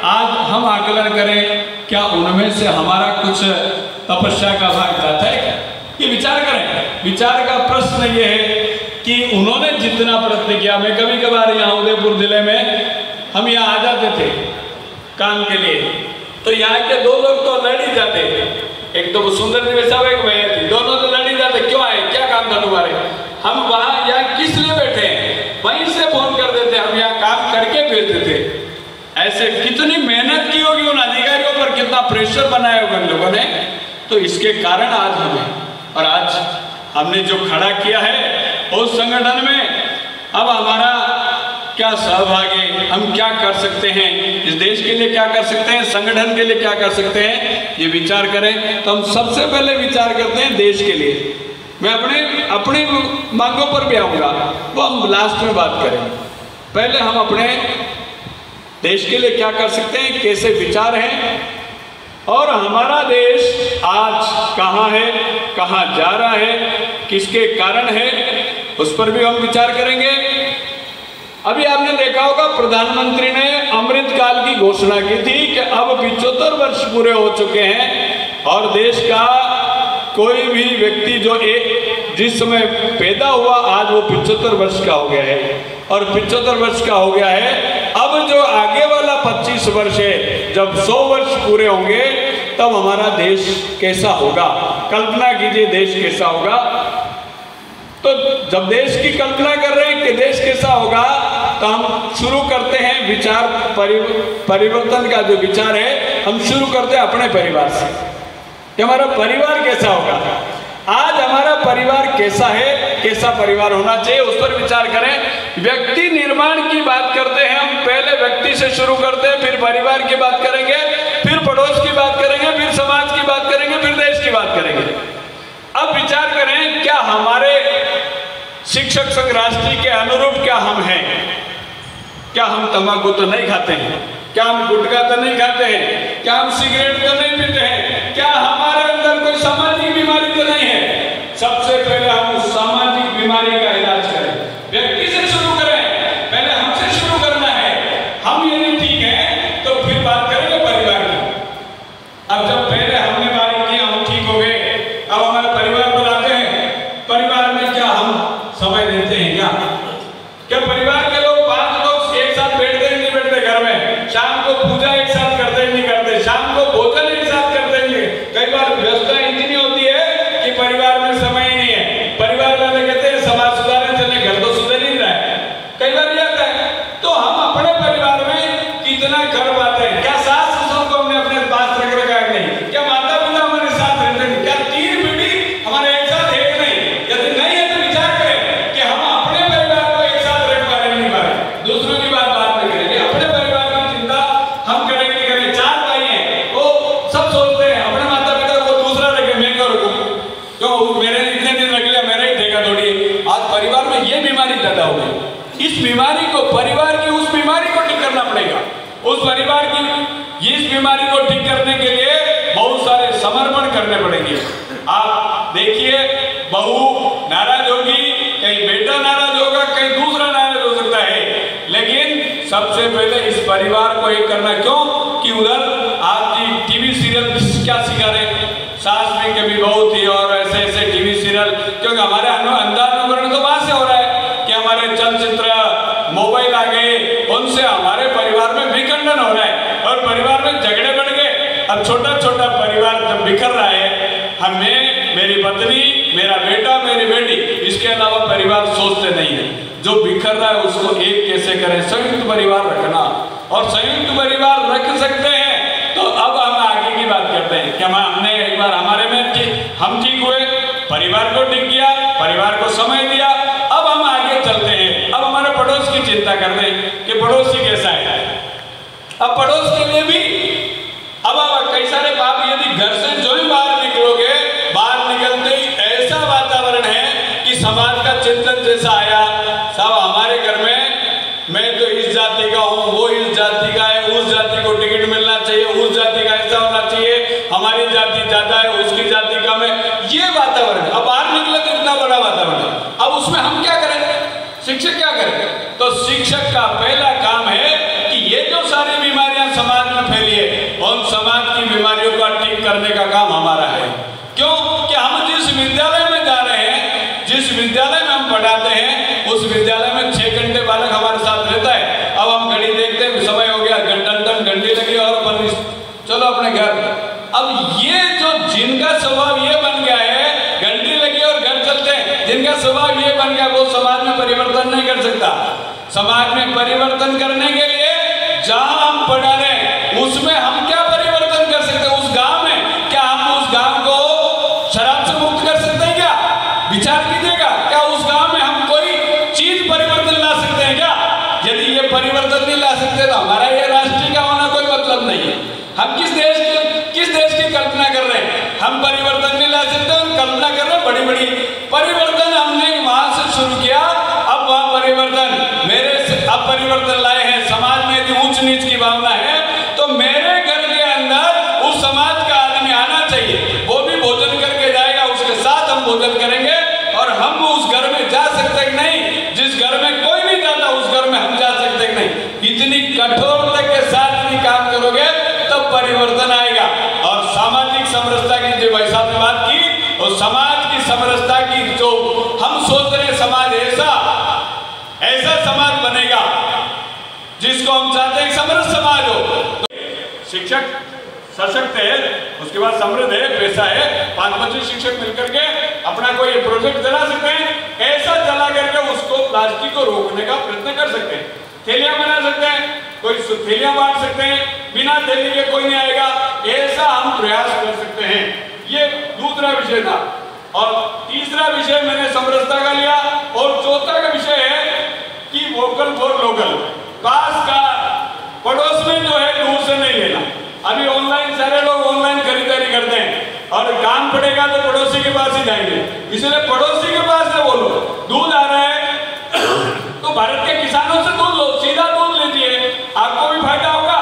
आज हम आकलन करें क्या उनमें से हमारा कुछ तपस्या का भाग जाता है क्या? ये विचार करें। विचार का प्रश्न ये है कि उन्होंने जितना प्रयत्न किया, मैं कभी कभार यहाँ उदयपुर जिले में हम यहाँ आ जाते थे काम के लिए, तो यहाँ के दो लोग तो लड़ ही जाते, एक तो सुंदर जी साहब, एक भैया थी, दोनों तो लड़ ही जाते, क्यों आए, क्या काम था तुम्हारे? हम वहाँ यहाँ किस लिए बैठे हैं, वहीं से फोन कर देते, हम यहाँ काम करके भेज देते। ऐसे कितनी मेहनत की होगी उन अधिकारियों पर, कितना प्रेशर बनाया होगा उन लोगों ने। तो इसके कारण आज हमें, और आज हमने जो खड़ा किया है उस संगठन में, अब हमारा क्या सहभाग है, हम क्या कर सकते हैं, इस देश के लिए क्या कर सकते हैं, संगठन के लिए क्या कर सकते हैं, ये विचार करें। तो हम सबसे पहले विचार करते हैं देश के लिए। मैं अपनी मांगों पर भी आऊँगा, वो हम लास्ट में बात करेंगे। पहले हम अपने देश के लिए क्या कर सकते हैं, कैसे विचार हैं, और हमारा देश आज कहाँ है, कहाँ जा रहा है, किसके कारण है, उस पर भी हम विचार करेंगे। अभी आपने देखा होगा प्रधानमंत्री ने अमृत काल की घोषणा की थी कि अब 75 वर्ष पूरे हो चुके हैं और देश का कोई भी व्यक्ति जो जिस समय पैदा हुआ आज वो 75 वर्ष का हो गया है, और 75 वर्ष का हो गया है। अब जो आगे वाला 25 वर्ष है, जब 100 वर्ष पूरे होंगे तब हमारा देश कैसा होगा, कल्पना कीजिए देश कैसा होगा। तो जब देश की कल्पना कर रहे हैं कि देश कैसा होगा, तो हम शुरू करते हैं विचार परिवर्तन का जो विचार है हम शुरू करते हैं अपने परिवार से कि हमारा परिवार कैसा होगा। आज हमारा परिवार कैसा है, कैसा परिवार होना चाहिए, उस पर विचार करें। व्यक्ति निर्माण की बात करते हैं हम, पहले व्यक्ति से शुरू करते हैं, फिर परिवार की बात करेंगे, फिर पड़ोस की बात करेंगे, फिर समाज की बात करेंगे, फिर देश की बात करेंगे। अब विचार करें, क्या हमारे शिक्षक संघ राष्ट्रीय के अनुरूप क्या हम हैं? क्या हम तंबाकू तो नहीं खाते हैं? क्या हम गुटखा तो नहीं खाते हैं? क्या हम सिगरेट तो नहीं पीते हैं? क्या हमारे अंदर कोई सामाजिक बीमारी तो नहीं है? सबसे पहले हम उस सामाजिक बीमारी का इलाज करें, व्यक्ति से शुरू करें, पहले हमसे शुरू करना है। हम यदि ठीक है तो फिर बात करेंगे परिवार की। अब जब पहले हमने बात की, हम ठीक हो गए, अब हमारे परिवार बुलाते हैं, परिवार में क्या हम समय देते हैं? क्या परिवार के लोग 5 लोग एक साथ बैठते हैं नहीं बैठते घर में? शाम को पूजा एक साथ करते नहीं करते? शाम को भोजन एक साथ करते नहीं? कई बार व्यवस्था इतनी होती है कि परिवार में समय ही नहीं है। परिवार वाले कहते हैं समाज सुधारने चले, घर तो सुधर ही रहा है। कई बार ये आता है। तो हम अपने परिवार में कितना कर पाते हैं? क्या सास ससुर को हमने अपने पास रख रखा है? नहीं। क्या माता पिता हमारे साथ रहते हैं? क्या 3 पीढ़ी हमारे एक साथ है नहीं? यदि नहीं है तो विचार करें कि हम अपने परिवार को एक साथ रख पा रहे नहीं पा रहे। दूसरों की बात में करेंगे, अपने परिवार की चिंता हम करेंगे। 4 भाई हैं, वो सब सोचते हैं अपने माता पिता को दूसरा रखे, मैं क्यों रखूं? क्यों मेरे इतने दिन रख लिया, मेरा ही ठेका थोड़ी। आज परिवार में ये बीमारी पैदा हो गई। इस बीमारी को, परिवार की उस बीमारी को ठीक करना पड़ेगा। उस परिवार की इस बीमारी को ठीक करने के लिए बहुत सारे समर्पण करने पड़ेंगे। आप देखिए, बहू नाराज होगी, कहीं बेटा नाराज होगा, कहीं दूसरा नाराज हो सकता है, लेकिन सबसे पहले इस परिवार को एक करना। क्यों कि उधर आपकी टीवी सीरियल क्या सिखा रहे, सास में कभी बहू थी और ऐसे ऐसे टीवी सीरियल, क्योंकि हमारे अंधानुकरण तो वहां से हो रहा है कि हमारे चलचित्र मोबाइल आ गए, उनसे हमारे परिवार में विखंडन हो रहा है और परिवार में झगड़े बढ़ गए। अब छोटा छोटा परिवार जब बिखर रहा है, हमें, मेरी पत्नी, मेरा बेटा, मेरी बेटी, इसके अलावा परिवार सोचते नहीं है। जो बिखर रहा है उसको एक कैसे करें? संयुक्त परिवार रखना, और संयुक्त परिवार रख सकते हैं तो अब हम आगे की बात करते हैं कि हमने एक बार हमारे में हम ठीक हुए, परिवार को ठीक किया, परिवार को समय दिया, अब हम आगे चलते हैं। अब हमारे पड़ोस की चिंता करते हैं कि पड़ोसी कैसा है। अब पड़ोस के लिए भी अब कई सारे बाप, यदि घर से जो ही बाहर निकलोगे, बाहर निकलते ही ऐसा वातावरण है कि समाज का चिंतन जैसा आया। साहब हमारे घर में मैं तो इस जाति का हूँ, वो इस जाति का है, उस जाति को टिकट मिलना चाहिए, उस जाति का ऐसा होना चाहिए, हमारी जाति ज्यादा है, उसकी जाति कम है, ये वातावरण। अब बाहर निकले तो इतना बड़ा वातावरण, अब उसमें हम क्या करें? शिक्षक क्या करें? तो शिक्षक का पहला काम है कि ये जो सारी बीमारियां समाज में फैली है, उन समाज की बीमारियों को ठीक करने का काम हमारा है। क्यों कि हम जिस विद्यालय में जा रहे हैं, जिस विद्यालय में हम पढ़ाते हैं, उस विद्यालय में 6 घंटे बालक हमारे साथ रहता है। अब हम घड़ी देखते हैं, समय हो गया, घंटी लगी और चलो अपने घर। अब ये जो जिनका स्वभाव ये बन गया है, घंटी लगी और घर चलते हैं, जिनका स्वभाव ये बन गया, वो समाज में परिवर्तन नहीं कर सकता। समाज में परिवर्तन करने के लिए जहां हम पढ़ा रहे हैं उसमें हम क्या परिवर्तन कर सकते हैं? उस गांव में क्या हम उस गांव को शराब से मुक्त कर सकते हैं? क्या विचार कीजिएगा, क्या उस गांव में हम कोई चीज परिवर्तन ला सकते हैं? क्या यदि ये परिवर्तन नहीं ला सकते तो हमारा ये राष्ट्रीय का होना कोई मतलब नहीं है। हम किस देश की कल्पना कर रहे हैं? हम परिवर्तन नहीं ला सकते, हम कल्पना कर रहे हैं बड़ी बड़ी परिवर्तन। हमने वहां से शुरू किया, अब वहां परिवर्तन अब परिवर्तन लाए हैं। समाज में यदि ऊंच नीच की भावना है तो मेरे घर के अंदर उस समाज का आदमी आना चाहिए, वो भी भोजन करके जाएगा, उसके साथ हम भोजन करेंगे और हम उस घर में जा सकते हैं नहीं, जिस घर में कोई नहीं जाता उस घर में हम जा सकते हैं नहीं। इतनी कठोरता के साथ यदि काम करोगे तब परिवर्तन आएगा। और सामाजिक समरसता की जो भाई साहब ने बात की, और समाज की समरसता की जो हम सोच रहे समाज ऐसा समाज बनेगा जिसको हम चाहते हैं समरस समाज हो। तो शिक्षक सशक्त है, उसके बाद समृद्ध है, पैसा है, 5-25 शिक्षक मिलकर के अपना कोई प्रोजेक्ट चला सकते हैं। ऐसा चला करके उसको प्लास्टिक को रोकने का प्रयत्न कर सकते हैं। थैलियां बना सकते हैं, कोई थैलियां बांट सकते हैं, बिना थैली के कोई नहीं आएगा, ऐसा हम प्रयास कर सकते हैं। ये दूसरा विषय था। और तीसरा विषय मैंने समरसता का लिया, और चौथा का विषय है कि वोकल फॉर लोकल। पास का पड़ोस में जो है दूर से नहीं लेना। अभी ऑनलाइन सारे लोग ऑनलाइन खरीदारी करते हैं, और काम पड़ेगा तो पड़ोसी के पास ही जाएंगे, इसलिए पड़ोसी के पास से बोलो। दूध आ रहा है तो भारत के किसानों से दूध लो, सीधा दूध लीजिए, आपको भी फायदा होगा।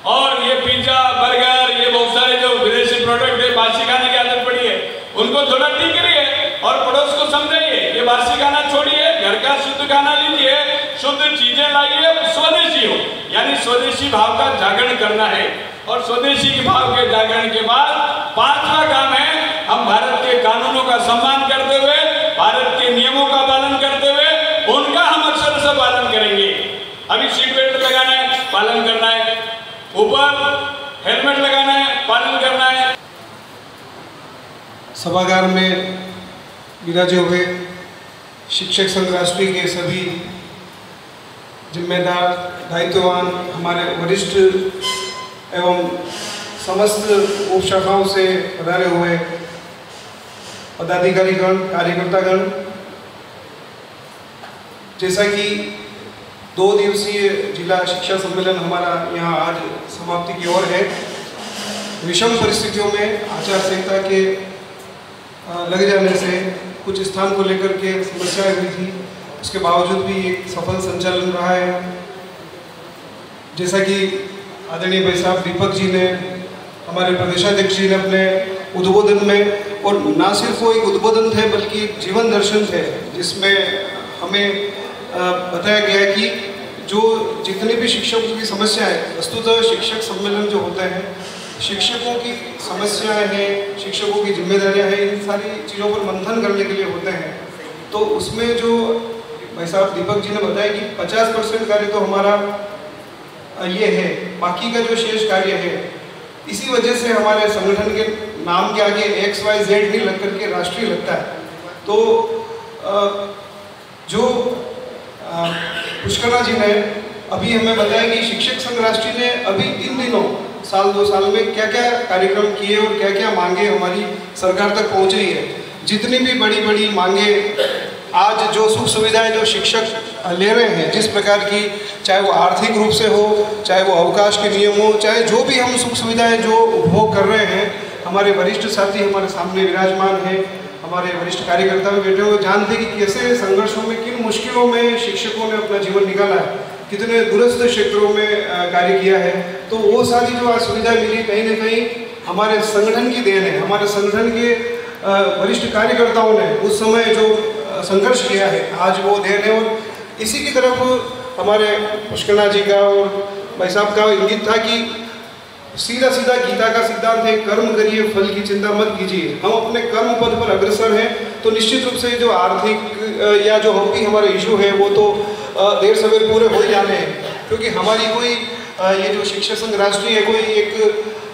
और ये पिज्जा, बर्गर, ये बहुत सारे जो विदेशी प्रोडक्ट है, बासी खाने की आदत पड़ी है, उनको थोड़ा ठीक करिए और पड़ोस को समझाइए, ये बासी खाना छोड़िए, घर का शुद्ध खाना लीजिए, शुद्ध चीजें लाइए, स्वदेशी हो, यानी स्वदेशी भाव का जागरण करना है। और स्वदेशी के भाव के जागरण के बाद 5वां काम है, हम भारत के कानूनों का सम्मान करते हुए, भारत के नियमों का पालन करते हुए, उनका हम अक्षर से पालन करेंगे। अभी सीट बेल्ट लगाना है, पालन करना है, ऊपर हेलमेट लगाना है, पालन करना है। सभागार में विराजे हुए शिक्षक संघ राष्ट्रीय के सभी जिम्मेदार, दायित्ववान, हमारे वरिष्ठ एवं समस्त उप शाखाओं से पधारे हुए पदाधिकारीगण, कार्यकर्तागण, जैसा कि 2 दिवसीय जिला शिक्षा सम्मेलन हमारा यहाँ आज समाप्ति की ओर है। विषम परिस्थितियों में आचार संहिता के लग जाने से कुछ स्थान को लेकर के समस्याएं हुई थी, उसके बावजूद भी एक सफल संचालन रहा है। जैसा कि आदरणीय भाई साहब दीपक जी ने, हमारे प्रदेशाध्यक्ष जी ने अपने उद्बोधन में, और ना सिर्फ वो एक उद्बोधन थे बल्कि जीवन दर्शन थे, जिसमें हमें बताया गया कि जो जितनी भी शिक्षकों की समस्याएं, वस्तुतः शिक्षक सम्मेलन जो होते हैं, शिक्षकों की समस्याएं हैं, शिक्षकों की जिम्मेदारियां हैं, इन सारी चीज़ों पर मंथन करने के लिए होते हैं। तो उसमें जो भाई साहब दीपक जी ने बताया कि 50% कार्य तो हमारा ये है, बाकी का जो शेष कार्य है, इसी वजह से हमारे संगठन के नाम के आगे XYZ नहीं लग करके राष्ट्रीय लगता है। तो जो पुष्करा जी ने अभी हमें बताया कि शिक्षक संघ राष्ट्रीय ने अभी इन दिनों साल 2 साल में क्या क्या कार्यक्रम किए और क्या क्या मांगे हमारी सरकार तक पहुंच रही है। जितनी भी बड़ी बड़ी मांगे, आज जो सुख सुविधाएं जो शिक्षक ले रहे हैं, जिस प्रकार की, चाहे वो आर्थिक रूप से हो, चाहे वो अवकाश के नियम हो, चाहे जो भी हम सुख सुविधाएं जो उपभोग कर रहे हैं, हमारे वरिष्ठ साथी हमारे सामने विराजमान हैं, हमारे वरिष्ठ कार्यकर्ता भी बैठे हुए जानते कि कैसे संघर्षों में, किन मुश्किलों में शिक्षकों ने अपना जीवन निकाला है, कितने दूरस्थ क्षेत्रों में कार्य किया है। तो वो सारी जो आज सुविधा मिली, कहीं ना कहीं हमारे संगठन की देन है। हमारे संगठन के वरिष्ठ कार्यकर्ताओं ने उस समय जो संघर्ष किया है, आज वो देन है। और इसी की तरफ हमारे पुष्करना जी का और भाई साहब का इंगित था कि सीधा सीधा गीता का सिद्धांत है, कर्म करिए, फल की चिंता मत कीजिए। हम अपने कर्म पद पर अग्रसर हैं, तो निश्चित रूप से जो आर्थिक या जो हम भी हमारे इशू है वो तो देर सवेर पूरे हो ही जाने हैं। क्योंकि हमारी कोई ये जो शिक्षा संघ राष्ट्रीय है, कोई एक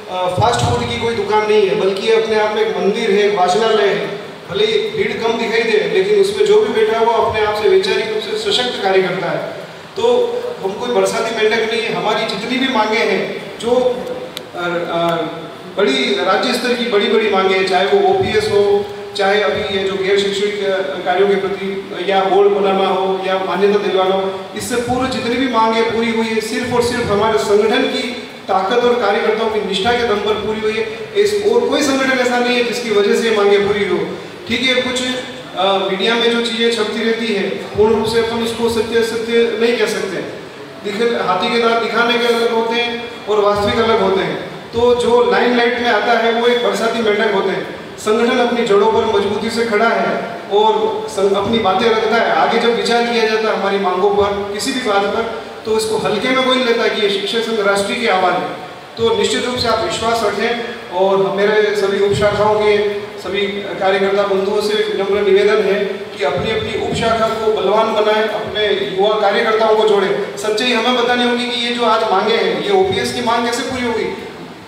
फास्ट फूड की कोई दुकान नहीं है, बल्कि अपने आप में एक मंदिर है, एक वाचनालय है। भले भीड़ कम दिखाई दे, लेकिन उसमें जो भी बैठा हुआ अपने आप से वैचारिक रूप से सशक्त कार्य करता है। तो हम कोई बरसाती मेंढक नहीं है। हमारी जितनी भी मांगे हैं, जो बड़ी राज्य स्तर की बड़ी बड़ी मांगे हैं, चाहे वो OPS हो, चाहे अभी ये जो गैर शैक्षणिक कार्यों के प्रति या बोर्ड बनाना हो या मान्यता दिलवाना हो, इससे पूर्व जितनी भी मांगे पूरी हुई है, सिर्फ और सिर्फ हमारे संगठन की ताकत और कार्यकर्ताओं की निष्ठा के दम पर पूरी हुई है। और कोई संगठन ऐसा नहीं है जिसकी वजह से मांगे पूरी हो। ठीक है, कुछ मीडिया में जो चीज़ें छपती रहती है, पूर्ण रूप से अपन उसको सत्य नहीं कह सकते। हाथी के दांत दिखाने के अलग होते हैं और वास्तविक अलग होते हैं। तो जो लाइमलाइट में आता है वो एक बरसाती मेंढक होते हैं। संगठन अपनी जड़ों पर मजबूती से खड़ा है और अपनी बातें रखता है। आगे जब विचार किया जाता है हमारी मांगों पर, किसी भी बात पर, तो इसको हल्के में कोई नहीं लेता कि ये शिक्षा संघ राष्ट्रीय की आवाज़ है। तो निश्चित रूप से आप विश्वास रखें। और मेरे सभी उप शाखाओं के सभी कार्यकर्ता बंधुओं से विनम्र निवेदन है कि अपनी अपनी उप शाखा को बलवान बनाएं, अपने युवा कार्यकर्ताओं को जोड़ें। सच्चाई हमें बतानी होगी कि ये जो आज मांगे हैं, ये OPS की मांग कैसे पूरी होगी।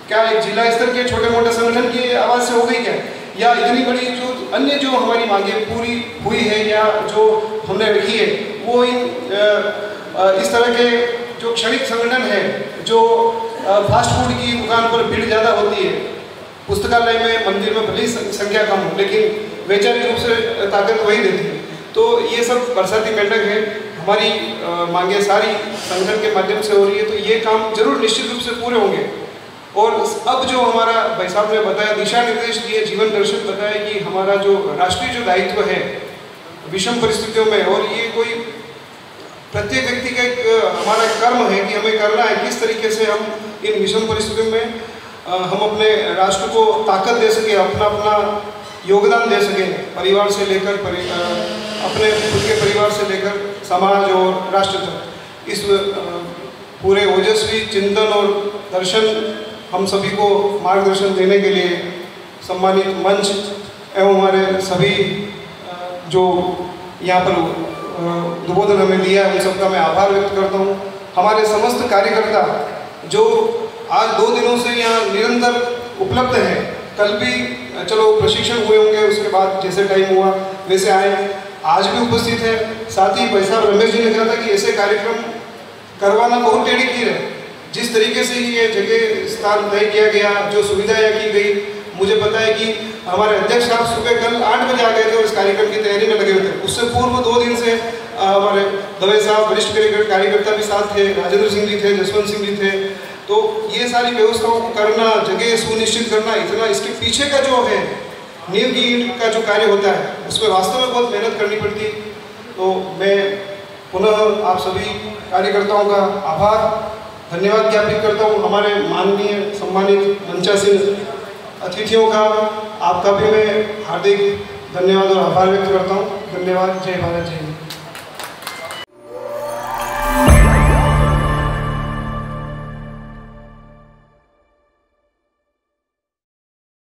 क्या एक जिला स्तर के छोटे मोटे संगठन की आवाज़ से हो गई क्या, या इतनी बड़ी जो अन्य जो हमारी मांगे पूरी हुई है या जो हमने रखी है वो इस तरह के जो क्षणिक संगठन है, जो फास्ट फूड की दुकान पर भीड़ ज़्यादा होती है, पुस्तकालय में मंदिर में भले संख्या कम हो लेकिन वैचारिक रूप से ताकत वही देती है। तो ये सब बरसाती मेंढक है, हमारी मांगे सारी संगठन के माध्यम से हो रही है, तो ये काम जरूर निश्चित रूप से पूरे होंगे। और अब जो हमारा भाई साहब ने बताया, दिशा निर्देश दिए, जीवन दर्शन बताया कि हमारा जो राष्ट्रीय जो दायित्व है विषम परिस्थितियों में, और ये कोई प्रत्येक व्यक्ति का एक हमारा कर्म है कि हमें करना है किस तरीके से हम इन विषम परिस्थितियों में हम अपने राष्ट्र को ताकत दे सके, अपना अपना योगदान दे सके, परिवार से लेकर अपने खुद के परिवार से लेकर समाज और राष्ट्र तक। इस पूरे ओजस्वी चिंतन और दर्शन हम सभी को मार्गदर्शन देने के लिए सम्मानित मंच एवं हमारे सभी जो यहाँ पर उद्बोधन हमें दिया है उन सबका मैं आभार व्यक्त करता हूँ। हमारे समस्त कार्यकर्ता जो आज 2 दिनों से यहाँ निरंतर उपलब्ध हैं, कल भी चलो प्रशिक्षण हुए होंगे, उसके बाद जैसे टाइम हुआ वैसे आए, आज भी उपस्थित है। साथ ही भाई साहब रमेश जी ने कहा था कि ऐसे कार्यक्रम करवाना बहुत टेढ़ी खीर है। जिस तरीके से ये जगह स्थान तय किया गया, जो सुविधाएं की गई, मुझे पता है कि हमारे अध्यक्ष साहब सुबह कल 8 बजे आ गए थे और इस कार्यक्रम की तैयारी में लगे हुए थे। उससे पूर्व 2 दिन से हमारे दवे साहब वरिष्ठ कार्यकर्ता भी साथ थे, राजेंद्र सिंह जी थे, जसवंत सिंह जी थे। तो ये सारी व्यवस्थाओं को करना, जगह सुनिश्चित करना, इतना इसके पीछे का जो है नींव की ईंट का जो कार्य होता है उसमें वास्तव में बहुत मेहनत करनी पड़ती है। तो मैं पुनः आप सभी कार्यकर्ताओं का आभार धन्यवाद ज्ञापित करता हूँ। हमारे माननीय सम्मानित मंचासीन अतिथियों का, आपका भी मैं हार्दिक धन्यवाद और आभार व्यक्त करता हूँ। धन्यवाद। जय भारत, जय हिंद।